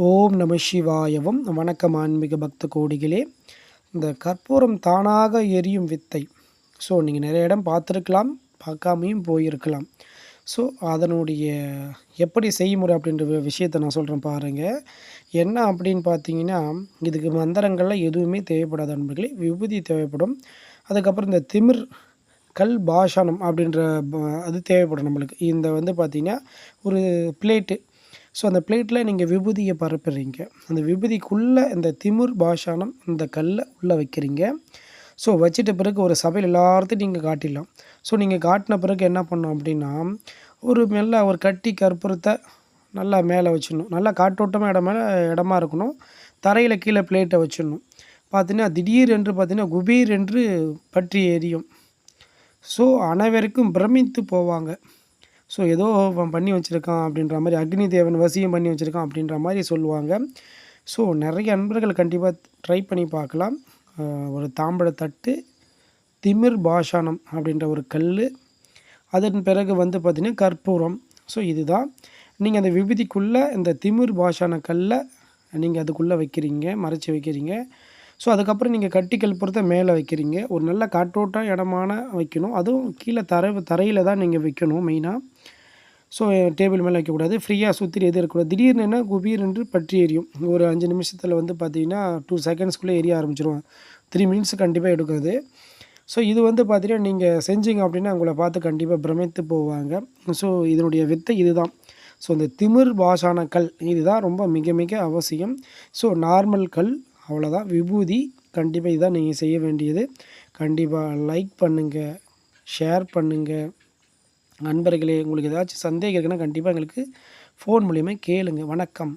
ஓம் நம சிவாயவும். வணக்கம் ஆன்மீக பக்த கோடிகளே. இந்த கற்பூரம் தானாக எரியும் வித்தை. ஸோ நீங்கள் நிறைய இடம் பார்த்துருக்கலாம், பார்க்காமையும் போயிருக்கலாம். ஸோ அதனுடைய எப்படி செய்முறை அப்படின்ற விஷயத்தை நான் சொல்கிறேன் பாருங்கள். என்ன அப்படின்னு பார்த்தீங்கன்னா, இதுக்கு மந்திரங்கள்லாம் எதுவுமே தேவைப்படாது நண்பர்களே. விபூதி தேவைப்படும். அதுக்கப்புறம் இந்த திமிர் கல் பாஷானம் அப்படின்ற அது தேவைப்படும் நம்மளுக்கு. இந்த வந்து பார்த்திங்கன்னா ஒரு பிளேட்டு. ஸோ அந்த பிளேட்டில் நீங்கள் விபூதியை பரப்புறீங்க. அந்த விபூதிக்குள்ளே இந்த திமிர் பாஷானம் இந்த கல்லை உள்ளே வைக்கிறீங்க. ஸோ வச்சிட்ட பிறகு ஒரு சபையில் எல்லாத்தையும் நீங்கள் காட்டிடலாம். ஸோ நீங்கள் காட்டின பிறகு என்ன பண்ணணும் அப்படின்னா, ஒரு மெல்ல ஒரு கட்டி கற்பூரத்தை நல்லா மேலே வச்சிடணும். நல்லா காற்றோட்டமாக இடமா இருக்கணும். தரையில் கீழே பிளேட்டை வச்சிடணும். பார்த்தீங்கன்னா திடீர் என்று பார்த்தீங்கன்னா குபீர் என்று பற்றி எரியும். ஸோ அனைவருக்கும் பிரமித்து போவாங்க. ஸோ ஏதோ அவன் பண்ணி வச்சுருக்கான் அப்படின்ற மாதிரி, அக்னி தேவன் வசியம் பண்ணி வச்சுருக்கான் அப்படின்ற மாதிரி சொல்லுவாங்க. ஸோ நிறைய நண்பர்கள் கண்டிப்பாக ட்ரை பண்ணி பார்க்கலாம். ஒரு தாம்பழத்தட்டு, திமிர் பாஷானம் அப்படின்ற ஒரு கல், அதன் பிறகு வந்து பார்த்திங்கன்னா கற்பூரம். ஸோ இதுதான் நீங்கள் அந்த விபூதிக்குள்ளே இந்த திமிர் பாஷான கல்லை நீங்கள் அதுக்குள்ளே வைக்கிறீங்க, மறைச்சி வைக்கிறீங்க. ஸோ அதுக்கப்புறம் நீங்கள் கட்டி கற்பூரத்தை மேலே வைக்கிறீங்க. ஒரு நல்ல காற்றோட்டம் இடமான வைக்கணும். அதுவும் கீழே தரையில் தான் நீங்கள் வைக்கணும் மெயினாக. ஸோ டேபிள் மேலே வைக்கக்கூடாது. ஃப்ரீயாக சுற்றி எதுவும் இருக்கக்கூடாது. திடீர்னு என்ன குபீர் என்று பற்றி எரியும். ஒரு 5 நிமிஷத்தில் வந்து பார்த்திங்கன்னா 2 செகண்ட்ஸ்குள்ளே எரிய ஆரம்பிச்சிடும். 3 மினிட்ஸ் கண்டிப்பாக எடுக்காது. ஸோ இது வந்து பார்த்திங்கன்னா நீங்கள் செஞ்சீங்க அப்படின்னா உங்களை பார்த்து கண்டிப்பாக பிரமித்து போவாங்க. ஸோ இதனுடைய வித்தை இதுதான். ஸோ இந்த திமிர் பாஷான கல் இதுதான் ரொம்ப மிக மிக அவசியம். ஸோ நார்மல் கல் அவ்வளோதான். விபூதி கண்டிப்பாக இதுதான் நீங்கள் செய்ய வேண்டியது. கண்டிப்பாக லைக் பண்ணுங்கள், ஷேர் பண்ணுங்கள். நண்பர்களே, உங்களுக்கு ஏதாச்சும் சந்தேகம் இருக்குன்னா கண்டிப்பாக எங்களுக்கு ஃபோன் மூலியமாக கேளுங்க. வணக்கம்.